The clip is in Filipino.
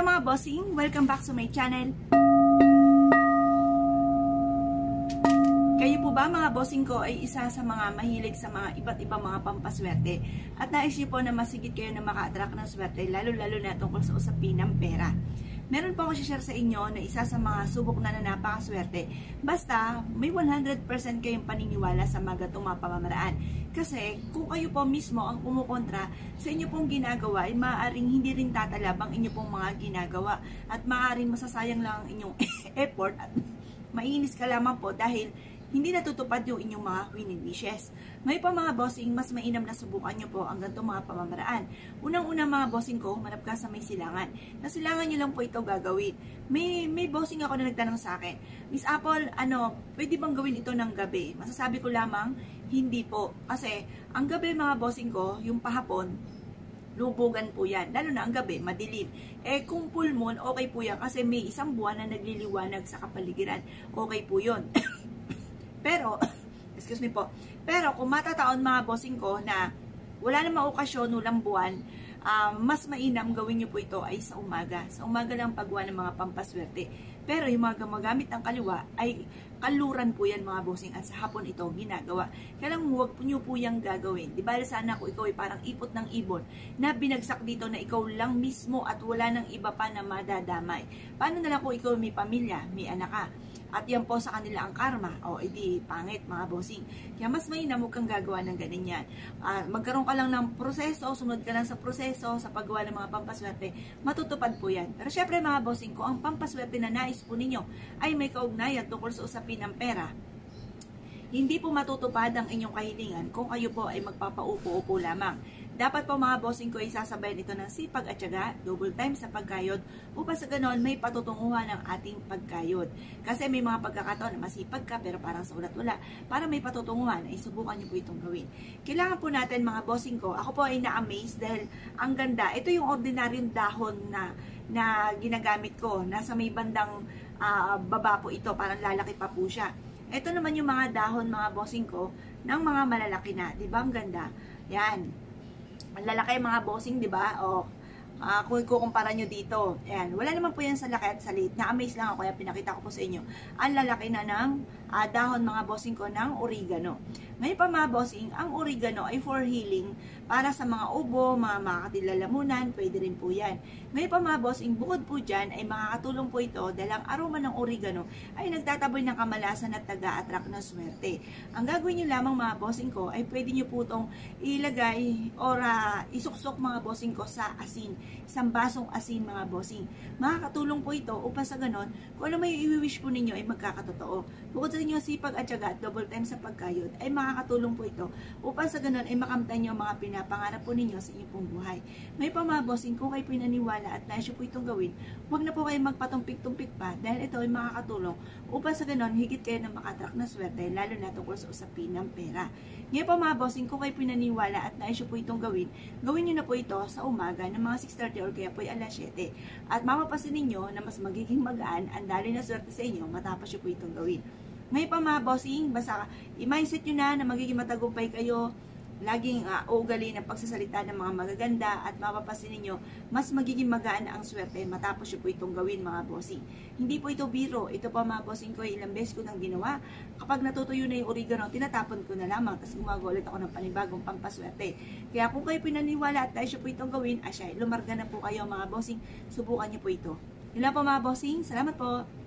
Hello mga bossing! Welcome back to my channel. Kayo po ba mga bossing ko ay isa sa mga mahilig sa mga iba't ibang mga pampaswerte at nais niyo po na masigit kayo na maka-attract ng swerte lalo-lalo na tungkol sa usapin ng pera. Meron po ako share sa inyo na isa sa mga subok na napakaswerte. Basta may 100% kayong paniniwala sa mga ganitong mga pamamaraan. Kasi kung kayo po mismo ang kumukontra sa inyo pong ginagawa ay maaaring hindi rin tatalab ang inyo pong mga ginagawa at maaaring masasayang lang ang inyong effort at maiinis ka lamang po dahil hindi natutupad yung inyong mga winning wishes. May pa mga bossing, mas mainam na subukan nyo po ang ganitong mga pamamaraan. Unang-una mga bossing ko, manap ka sa may silangan. Na silangan nyo lang po ito gagawin. May bossing ako na nagtanong sa akin, Miss Apple, pwede bang gawin ito ng gabi? Masasabi ko lamang, hindi po. Kasi ang gabi mga bossing ko, yung pahapon, lubugan po yan. Lalo na ang gabi, madilim. Kung full moon, okay po yan. Kasi may isang buwan na nagliliwanag sa kapaligiran. Okay po yun. Pero, excuse me po, pero kung matataon mga bossing ko na wala namang okasyon, walang buwan, mas mainam gawin nyo po ito ay sa umaga. Sa umaga lang paggawa ng mga pampaswerte. Pero yung mga gumagamit ng kaliwa ay kaluran po yan mga bossing at sa hapon ito ginagawa. Kaya lang huwag nyo po yung gagawin. Di ba sana kung ikaw ay parang ipot ng ibon na binagsak dito na ikaw lang mismo at wala nang iba pa na madadamay. Paano na lang kung ikaw may pamilya, may anak ka? At yan po sa kanila ang karma. O, edi, pangit mga bossing. Kaya mas mainam huwag kang gagawa ng ganyan. Magkaroon ka lang ng proseso, sumunod ka lang sa proseso, sa paggawa ng mga pampaswerte, matutupad po yan. Pero syempre mga bossing, kung ang pampaswerte na nais po ninyo ay may kaugnayan tungkol sa usapin ng pera, hindi po matutupad ang inyong kahilingan kung kayo po ay magpapaupo-upo lamang. Dapat po mga bossing ko ay sasabayan ito ng sipag at syaga, double time sa pagkayod, upang sa ganon may patutunguhan ng ating pagkayod. Kasi may mga pagkakataon na masipag ka pero parang sa ulat wala. Para may patutunguhan ay subukan niyo po itong gawin. Kailangan po natin mga bossing ko, ako po ay na-amaze dahil ang ganda. Ito yung ordinaryong dahon na ginagamit ko. Nasa may bandang baba po ito, parang lalaki pa po siya. Ito naman yung mga dahon mga bossing ko ng mga malalaki na. Diba ang ganda? Yan. Ang lalaki mga bossing, di ba? O, kung ikukumpara nyo dito, ayan, wala naman po yan sa laki at sa liit. Na-amaze lang ako, kaya pinakita ko po sa inyo. Ang lalaki na ng dahon mga bossing ko ng oregano. Ngayon pa mga bossing, ang oregano ay for healing para sa mga ubo, mga makakatilalamunan, pwede rin po yan. Ngayon pa mga bossing, bukod po dyan ay makakatulong po ito dahil ang aroma ng oregano ay nagtataboy ng kamalasan at taga-attract ng swerte. Ang gagawin nyo lamang mga bossing ko ay pwede nyo po itong ilagay or isuksok mga bossing ko sa asin. Isang basong asin mga bossing. Makakatulong po ito upang sa ganon, kung ano may i-wish po ninyo ay magkakatotoo. Bukod sa inyo sipag at syaga at double time sa pagkayod, ay makakatulong po ito upang sa ganon ay makamtan nyo mga pinapangarap po ninyo sa inyong pong buhay. May pa mga bossing, kung kayo pinaniwala at nais po itong gawin, huwag na po kayo magpatumpik-tumpik pa dahil ito ay makakatulong upang sa ganon higit kayo na makatrack na swerte lalo na tungkol sa usapin ng pera. Ngayon pa mga bossing, kung kayo pinaniwala at nais po itong gawin nyo na po ito sa umaga ng mga 6:30 or kaya po ay alas 7. At mapapasin ninyo na mas magiging magaan ang daloy na swerte sa inyo matapos nyo po itong gawin. Ngayon pa mga bossing, basta i-mindset nyo na magiging matagumpay kayo, laging ugali ng pagsasalita ng mga magaganda at mapapasin ninyo, mas magiging magaan ang swerte matapos nyo po itong gawin mga bossing. Hindi po ito biro, ito pa mga bossing ko, ilang beses ko nang ginawa. Kapag natutuyo na yung oregano, tinatapon ko na lamang, tapos gumagawa ulit ako ng panibagong pampaswerte. Kaya kung kayo pinaniwala at tayo po itong gawin, lumarga na po kayo mga bossing, subukan nyo po ito. Yun lang po mga bossing, salamat po!